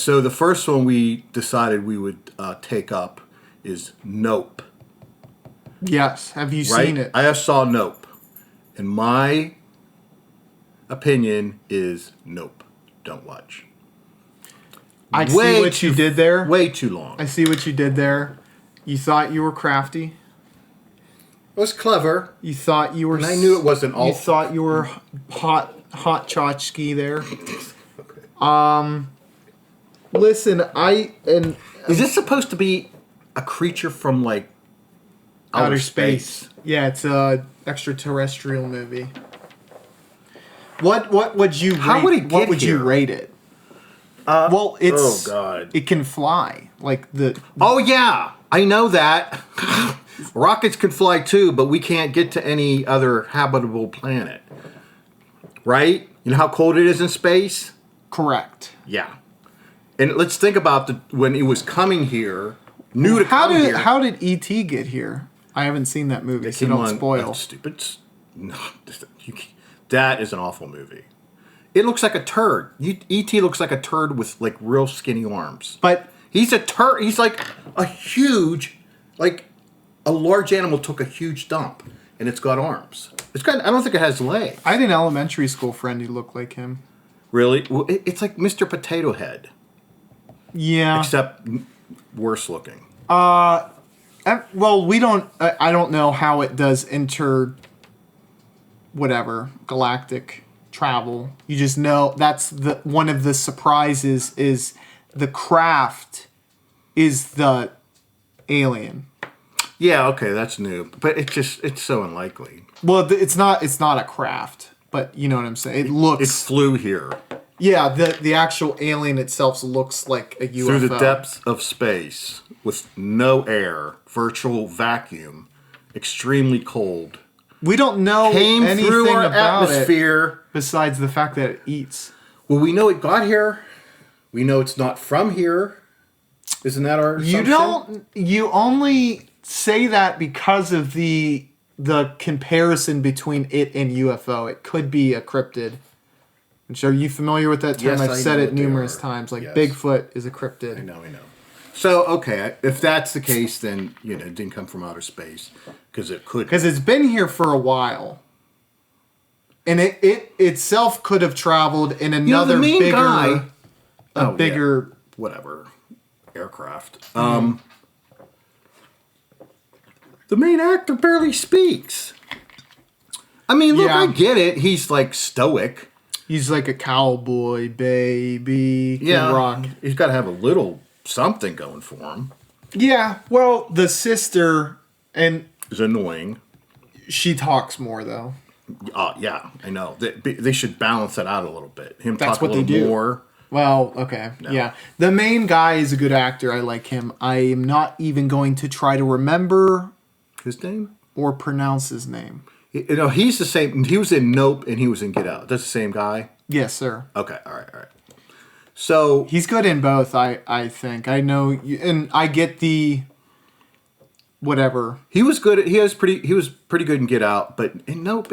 so the first one we decided we would take up is Nope. Yes. Have you Right? seen it? I saw Nope. And my opinion is Nope. Don't watch. I see what you did there. Way too long. I see what you did there. You thought you were crafty. It was clever. You thought you were... And I knew it wasn't all... You thought you were hot tchotchke there. Listen, Is this supposed to be a creature from, like, outer space? Yeah, it's a extraterrestrial movie. What would you rate? How would it get What would here? you rate it? Well, it's... Oh, God. It can fly. Like the... Oh, yeah. I know that. Rockets can fly, too, but we can't get to any other habitable planet. Right? You know how cold it is in space? Correct. Yeah. And let's think about when it was coming here, new to come here. How did E.T. get here? I haven't seen that movie, so don't spoil. Stupid. No, that is an awful movie. It looks like a turd. E.T. looks like a turd with, like, real skinny arms. But he's a turd. He's like a huge, like, a large animal took a huge dump, and it's got arms. I don't think it has legs. I had an elementary school friend who looked like him. Really? Well, it's like Mr. Potato Head. Yeah. Except worse looking. Well, we don't... I don't know how it does galactic travel. You just know that's one of the surprises is the craft is the alien. Yeah, okay, that's new. But it's so unlikely. Well, it's not a craft, but you know what I'm saying. It looks... It flew here. Yeah, the actual alien itself looks like a UFO. Through the depths of space, with no air, virtual vacuum, extremely cold. We don't know anything through our about atmosphere. it besides the fact that it eats. Well, we know it got here. We know it's not from here. Isn't that our assumption? You only say that because of the comparison between it and UFO. It could be a cryptid. And so are you familiar with that term? Yes, I've said it numerous times. Like, yes. Bigfoot is a cryptid. I know. So, okay, if that's the case, then, it didn't come from outer space. Because it could. Because it's been here for a while. And it itself could have traveled in another bigger... bigger... Yeah, whatever. Aircraft. The main actor barely speaks. I mean, look, I get it. He's, like, stoic. He's like a cowboy, baby. Yeah. Rock. He's got to have a little something going for him. Yeah. Well, the sister is annoying. She talks more, though. Yeah, I know. They should balance that out a little bit. That's what they do. More. Well, okay. No. Yeah. The main guy is a good actor. I like him. I am not even going to try to remember his name or pronounce his name. He's the same. He was in Nope and he was in Get Out. That's the same guy? Yes, sir. Okay, all right. So he's good in both, I think. I know, and I get the whatever. He was good. He was pretty good in Get Out, but in Nope,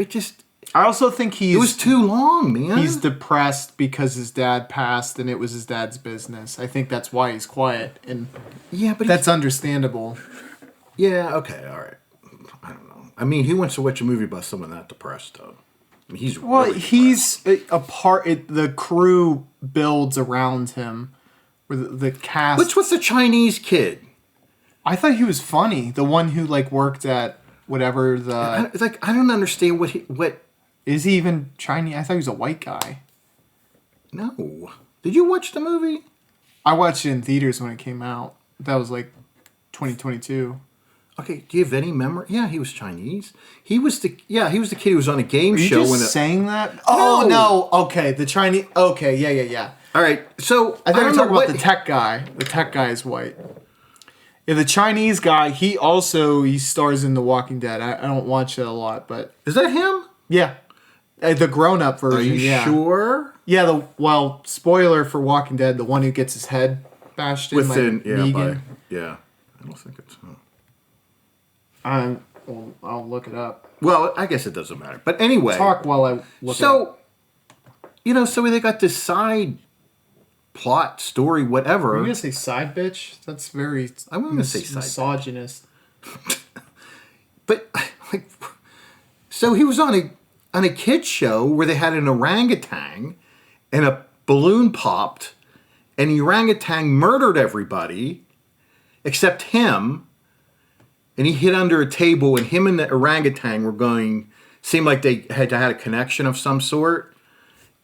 I also think it was too long, man. He's depressed because his dad passed and it was his dad's business. I think that's why he's quiet, and but that's understandable. Yeah. Okay. All right. I don't know. I mean, who wants to watch a movie about someone that depressed, though? I mean, he's a part. The crew builds around him. The cast. What's with the Chinese kid? I thought he was funny. The one who worked at whatever the. I don't understand what. Is he even Chinese? I thought he was a white guy. No. Did you watch the movie? I watched it in theaters when it came out. That was 2022. Okay, do you have any memory? Yeah, he was Chinese. He was the kid who was on a game show. Are you just saying that? Oh, no. Okay, the Chinese... Okay, yeah. All right, so... I thought you were talking about the tech guy. The tech guy is white. Yeah, the Chinese guy, he stars in The Walking Dead. I don't watch it a lot, but... Is that him? Yeah. The grown-up version, Are you sure? Yeah, spoiler for Walking Dead, the one who gets his head bashed in Negan. I don't think it's him. I'll look it up. Well, I guess it doesn't matter. But anyway. Talk while I look it up. So they got this side plot, story, whatever. Are you gonna say side bitch? That's very. I'm gonna say side misogynist. But like, so he was on a kids show where they had an orangutan, and a balloon popped, and the orangutan murdered everybody except him, and he hid under a table, and him and the orangutan were going. Seemed like they had a connection of some sort.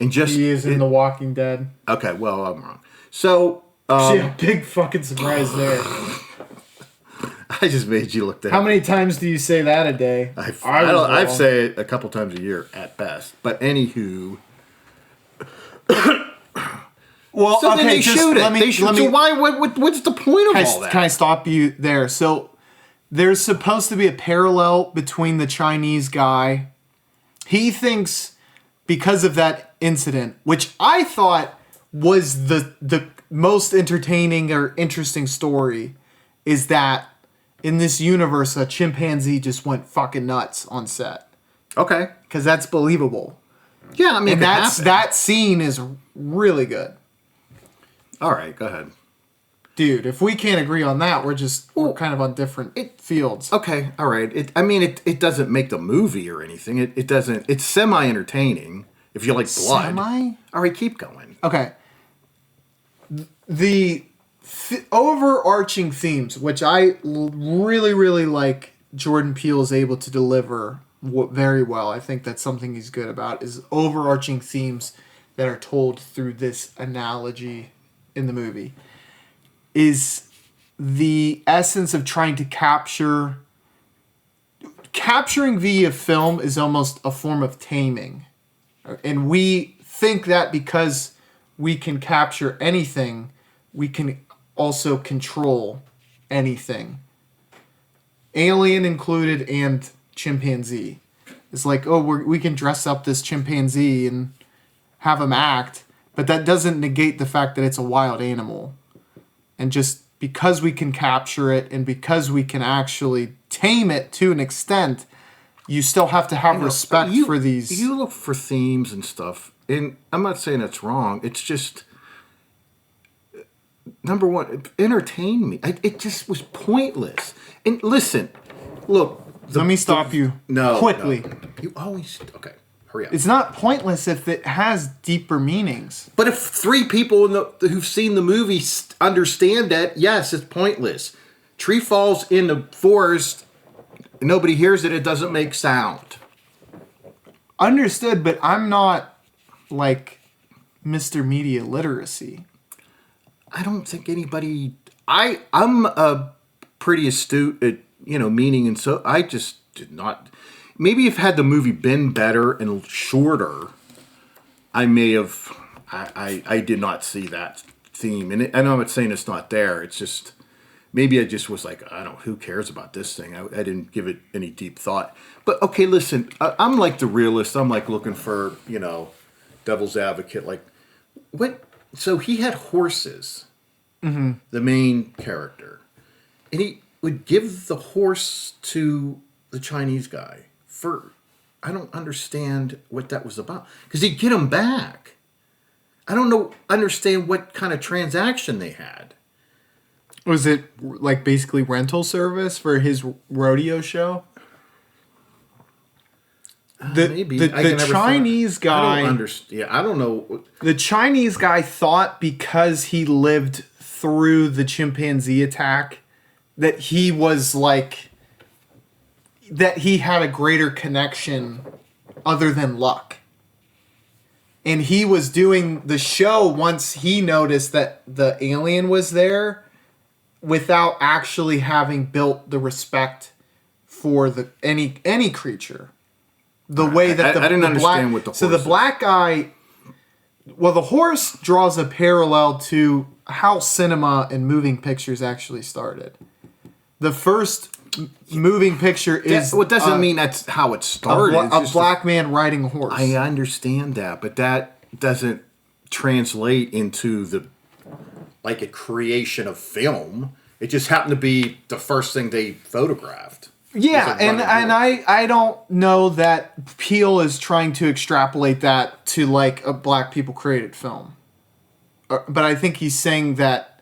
And just He is in The Walking Dead. Okay, well, I'm wrong. So Yeah, big fucking surprise there. I just made you look that. How many times do you say that a day? I've say it a couple times a year at best. But anywho, well, so okay, then they shoot it. So why? What's the point of all that? Can I stop you there? So there's supposed to be a parallel between the Chinese guy. He thinks because of that incident, which I thought was the most entertaining or interesting story, is that in this universe a chimpanzee just went fucking nuts on set. Okay, because that's believable. Yeah, I mean, and that scene is really good. All right, go ahead, dude. If we can't agree on that, we're kind of on different fields. Okay, all right. It doesn't make the movie or anything. It doesn't. It's semi-entertaining if you like blood. Semi? All right, keep going. Okay. The overarching themes, which I really, really like, Jordan Peele is able to deliver very well. I think that's something he's good about, is overarching themes that are told through this analogy in the movie. Is the essence of trying to capturing via film is almost a form of taming. And we think that because we can capture anything, we can also control anything. Alien included and chimpanzee. It's like, oh, we can dress up this chimpanzee and have him act, but that doesn't negate the fact that it's a wild animal. And just because we can capture it and because we can actually tame it to an extent, you still have to have respect for these. You look for themes and stuff, and I'm not saying it's wrong. It's just, number one, it entertained me. It just was pointless. And listen, look. Let me stop you quickly. No. You always, okay, hurry up. It's not pointless if it has deeper meanings. But if 3 people who've seen the movie understand that, yes, it's pointless. Tree falls in the forest, nobody hears it, it doesn't make sound. Understood, but I'm not like Mr. Media Literacy. I don't think anybody. I'm pretty astute at meaning, and so I just did not. Maybe if had the movie been better and shorter, I may have. I did not see that theme, and I know I'm not saying it's not there. It's just maybe I just was like, I don't. Who cares about this thing? I didn't give it any deep thought. But okay, listen. I'm like the realist. I'm like looking for devil's advocate. Like what? So he had horses. Mm-hmm. The main character, and he would give the horse to the Chinese guy for. I don't understand what that was about, because he'd get him back. I don't understand what kind of transaction they had. Was it like basically rental service for his rodeo show? Maybe the Chinese guy. I don't understand. Yeah, I don't know. The Chinese guy thought because he lived through the chimpanzee attack that he was like that he had a greater connection other than luck. And he was doing the show once he noticed that the alien was there without actually having built the respect for any creature. The way that I didn't understand what the horse. So the black guy, well, the horse draws a parallel to how cinema and moving pictures actually started. The first moving picture is. Well, it doesn't mean that's how it started. A black man riding a horse. I understand that, but that doesn't translate into a creation of film. It just happened to be the first thing they photographed. Yeah, and I don't know that Peele is trying to extrapolate that to like a black people created film. but I think he's saying that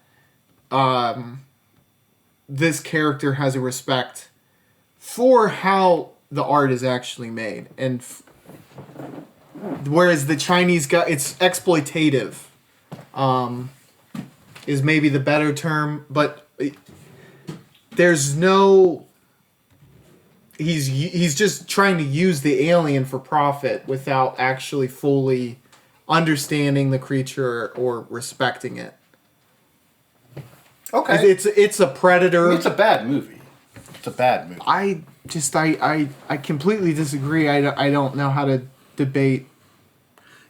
this character has a respect for how the art is actually made, and whereas the Chinese guy, it's exploitative, is maybe the better term, but there's no. He's just trying to use the alien for profit without actually fully understanding the creature or respecting it. Okay. It's a predator. It's a bad movie. It's a bad movie. I completely disagree. I don't know how to debate.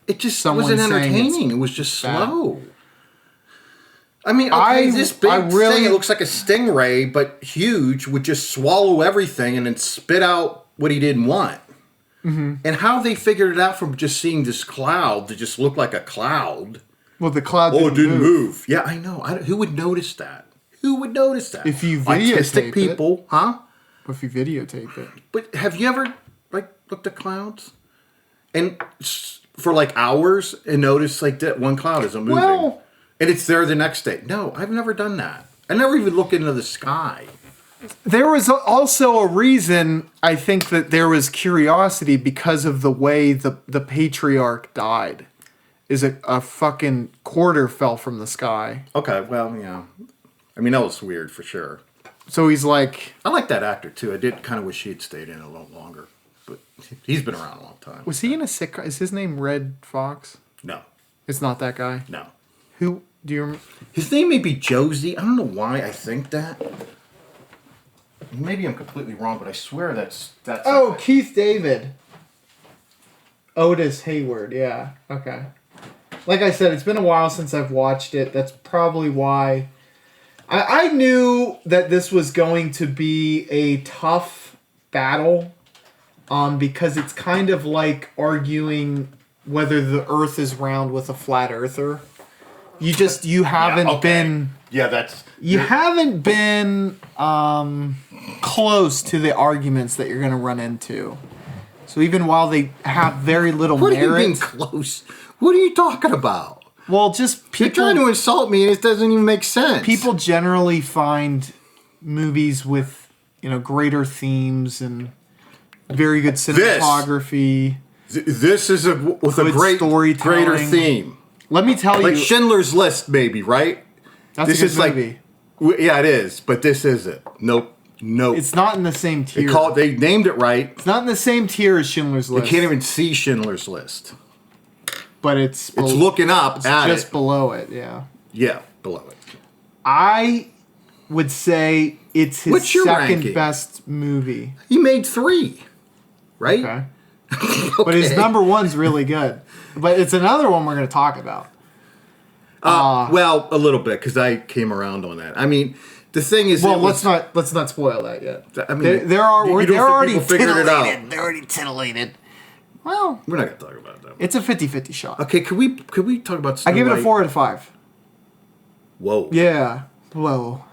It just Someone wasn't saying entertaining. It was just bad. slow. I mean, okay, this big thing, it looks like a stingray, but huge, would just swallow everything and then spit out what he didn't want. Mm-hmm. And how they figured it out from just seeing this cloud to just look like a cloud. Well, the cloud didn't move. Yeah, I know. Who would notice that? Who would notice that? If you videotape Artistic people, huh? If you videotape it. But have you ever, looked at clouds? And for, hours and noticed, that one cloud isn't moving? Well... And it's there the next day. No, I've never done that. I never even look into the sky. There was also a reason, I think, that there was curiosity because of the way the patriarch died. Is a fucking quarter fell from the sky. Okay, well, yeah. I mean, that was weird for sure. So he's like... I like that actor, too. I did kind of wish he had stayed in a little longer. But he's been around a long time. Was he in a sitcom? Is his name Red Fox? No. It's not that guy? No. Who... Do you remember? His name may be Josie. I don't know why I think that. Maybe I'm completely wrong, but I swear that's. Oh, Keith David. Otis Hayward. Yeah. Okay. Like I said, it's been a while since I've watched it. That's probably why. I knew that this was going to be a tough battle, because it's kind of like arguing whether the Earth is round with a flat earther. You haven't been... Yeah, that's... You haven't been close to the arguments that you're going to run into. So even while they have very little merit... What do you mean close? What are you talking about? Well, just people... You're trying to insult me and it doesn't even make sense. People generally find movies with, greater themes and very good cinematography. This is with a great greater theme. Let me tell you... Like Schindler's List, maybe, right? That's a good movie. Yeah, it is, but this isn't. Nope. It's not in the same tier. They named it right. It's not in the same tier as Schindler's List. You can't even see Schindler's List. But it's looking up at it. It's just below it, yeah. Yeah, below it. I would say it's his second best movie. He made 3, right? Okay. But his number 1's really good. But it's another one we're going to talk about. Well, a little bit, because I came around on that. I mean, the thing is... Well, let's not spoil that yet. I mean, they're already figured it out. They're already titillated. Well... We're not going to talk about that. It's a 50-50 shot. Okay, could we talk about Snow I give it a White? 4 out of 5. Whoa. Yeah. Whoa.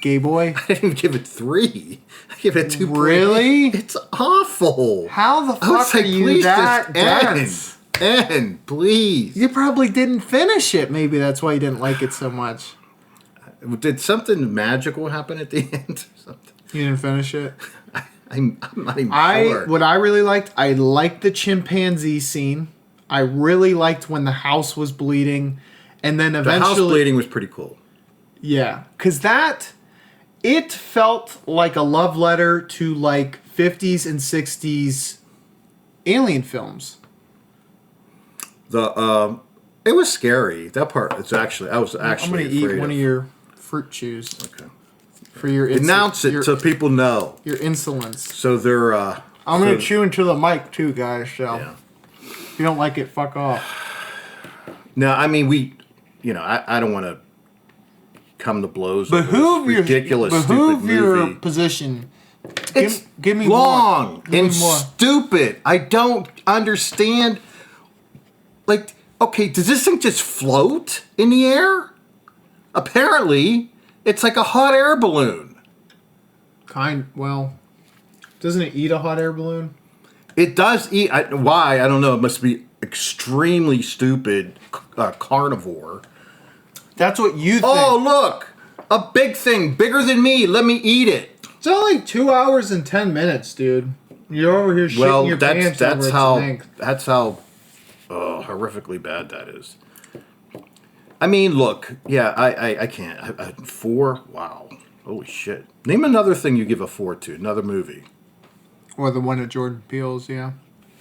Gay boy? I didn't even give it 3. I give it a 2. Really? It's awful. How the fuck are you that dense? End, please. You probably didn't finish it. Maybe that's why you didn't like it so much. Did something magical happen at the end or something? You didn't finish it? I'm not even sure. What I really liked, I liked the chimpanzee scene. I really liked when the house was bleeding. And then eventually... The house bleeding was pretty cool. Yeah. Because it felt like a love letter to 50s and 60s alien films. It was scary. That part is actually... I was actually I'm going to eat one of your fruit chews. Okay. For your... Announce it so people know. Your insolence. So they're... I'm going to chew into the mic too, guys. So yeah. If you don't like it, fuck off. No, I mean, I don't want to come to blows. Behoove your ridiculous, stupid movie. Position. It's give me long more. and stupid. I don't understand. Okay, does this thing just float in the air? Apparently, it's like a hot air balloon. Well, doesn't it eat a hot air balloon? It does eat. Why? I don't know. It must be extremely stupid carnivore. That's what you think. Oh, look! A big thing, bigger than me. Let me eat it. It's only 2 hours and 10 minutes, dude. You're over here shitting your pants over its length. That's how horrifically bad that is. I mean, look, yeah, I can't. 4? Wow. Holy shit. Name another thing you give a 4 to, another movie. Or the one of Jordan Peele's, yeah.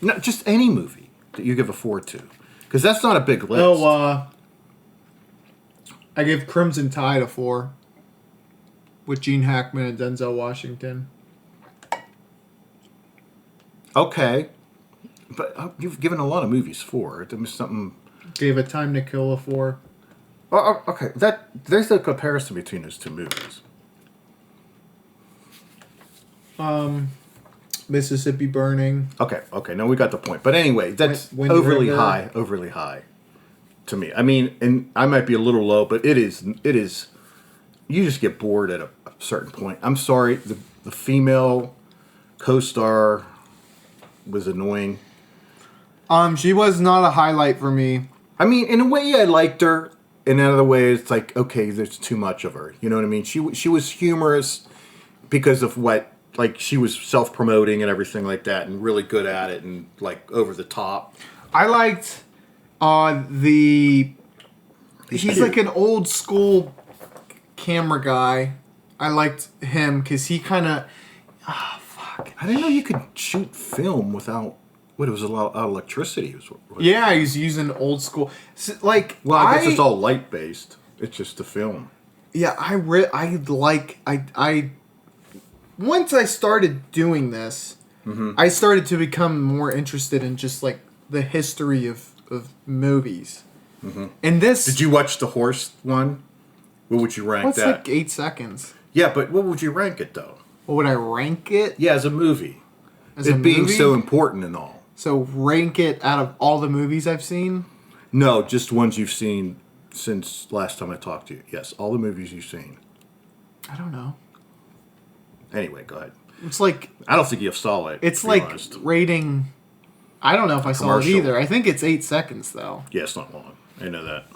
No, just any movie that you give a 4 to. Because that's not a big list. Oh, I give Crimson Tide a 4. With Gene Hackman and Denzel Washington. Okay. But you've given a lot of movies 4. There was something... Gave A Time to Kill a 4. Oh, okay. There's a comparison between those two movies. Mississippi Burning. Okay. No, we got the point. But anyway, that's Wind overly River. high to me. I mean, and I might be a little low, but it is. You just get bored at a certain point. I'm sorry, the female co-star was annoying. She was not a highlight for me. I mean, in a way, I liked her. In another way, it's like, okay, there's too much of her. You know what I mean? She was humorous because of what, like, she was self-promoting and everything like that, and really good at it, and like over the top. I liked he's like an old school camera guy. I liked him because he kind of fuck. I didn't know you could shoot film without it was a lot of electricity. Yeah, he's using old school. Like, well, I guess it's all light based. It's just the film. Yeah, I once I started doing this, I started to become more interested in just like the history of movies. Mm-hmm. And this. Did you watch the horse one? What would you rank that? Like 8 seconds. Yeah, but what would you rank it though? What would I rank it? Yeah, as a movie. Being so important and all. So rank it out of all the movies I've seen? No, just ones you've seen since last time I talked to you. Yes, all the movies you've seen. I don't know. Anyway, go ahead. It's like... I don't think you saw it. It's like rating... I don't know if I saw it either. I think it's 8 seconds, though. Yeah, it's not long. I know that.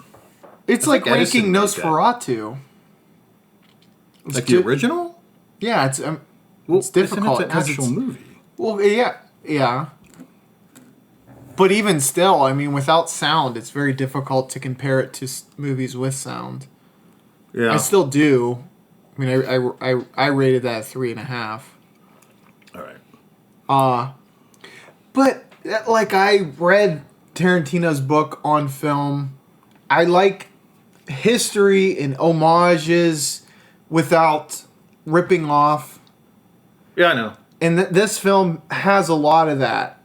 It's like ranking Nosferatu. Like the original? Yeah, it's difficult. It's an actual movie. Well, yeah. But even still, I mean, without sound, it's very difficult to compare it to movies with sound. Yeah. I still do. I mean, I rated that 3.5. All right. But like I read Tarantino's book on film. I like history and homages without ripping off. Yeah, I know. And this film has a lot of that.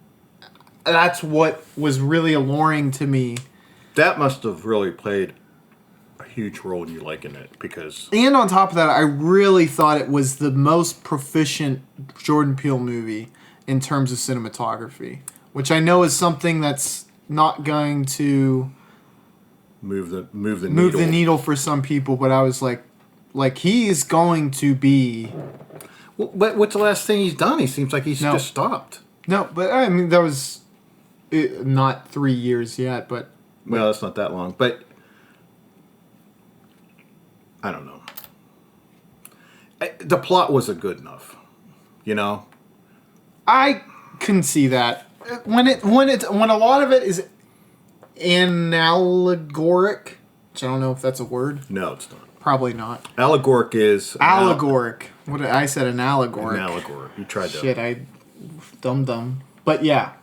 That's what was really alluring to me. That must have really played a huge role in you liking it because... And on top of that, I really thought it was the most proficient Jordan Peele movie in terms of cinematography, which I know is something that's not going to move the needle for some people, but I was like he's going to be... Well, but what's the last thing he's done? He seems like he's just stopped. No, but I mean, that was not 3 years yet, but... Well, that's not that long, but... I don't know. The plot wasn't good enough, you know? I can see that. When a lot of it is analogoric, which I don't know if that's a word. No, it's not. Probably not. Allegoric is... Allegoric. I said an allegoric. An allegoric. You tried that. Shit, I... Dumb. But yeah.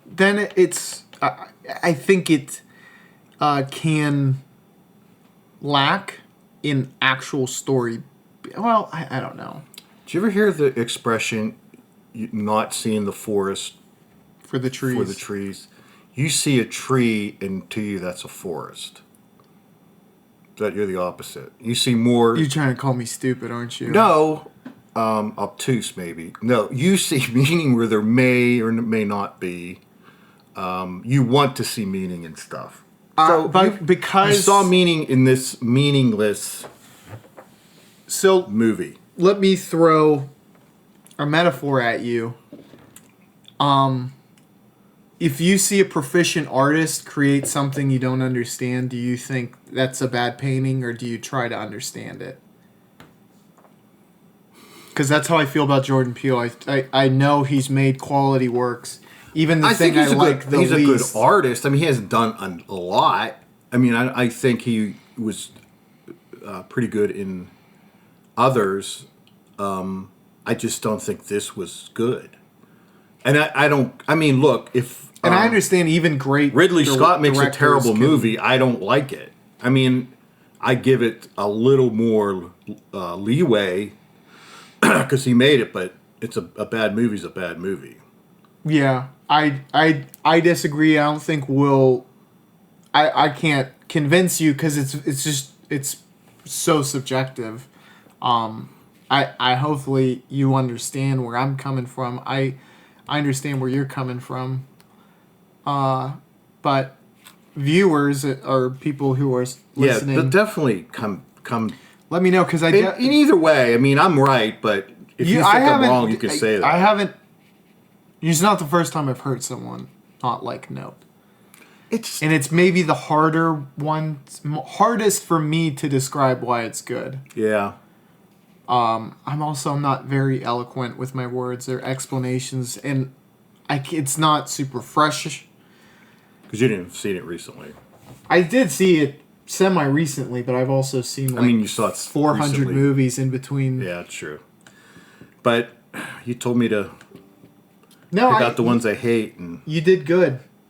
Then it's... I think it can lack in actual story. Well, I don't know. Did you ever hear the expression, not seeing the forest... For the trees. You see a tree, and to you, that's a forest. That you're the opposite. You see more... You're trying to call me stupid, aren't you? No. Obtuse, maybe. No, you see meaning where there may or may not be. You want to see meaning in stuff. So because you saw meaning in this meaningless movie. Let me throw a metaphor at you. if you see a proficient artist create something you don't understand, do you think that's a bad painting, or do you try to understand it? Because that's how I feel about Jordan Peele. I know he's made quality works. Even the thing I like the least. He's a good artist. I mean, he hasn't done a lot. I mean, I think he was pretty good in others. I just don't think this was good. And I don't. I mean, look, if and I understand even great Ridley Scott makes a terrible movie, I don't like it. I mean, I give it a little more leeway because he made it, but it's a bad movie's a bad movie. Yeah, I disagree. I don't think I can't convince you because it's so subjective. I hopefully you understand where I'm coming from. I understand where you're coming from. But viewers or people who are listening, yeah, definitely come. Let me know because in either way. I mean, I'm right, but if you think I'm wrong, you can say that. I haven't. It's not the first time I've heard someone not like Nope. It's maybe the hardest for me to describe why it's good. Yeah. I'm not very eloquent with my words or explanations, and it's not super fresh. Because you didn't see it recently. I did see it semi-recently, but I've also seen you saw it 400 recently. Movies in between. Yeah, true. But you told me to pick out the ones I hate. And you did good.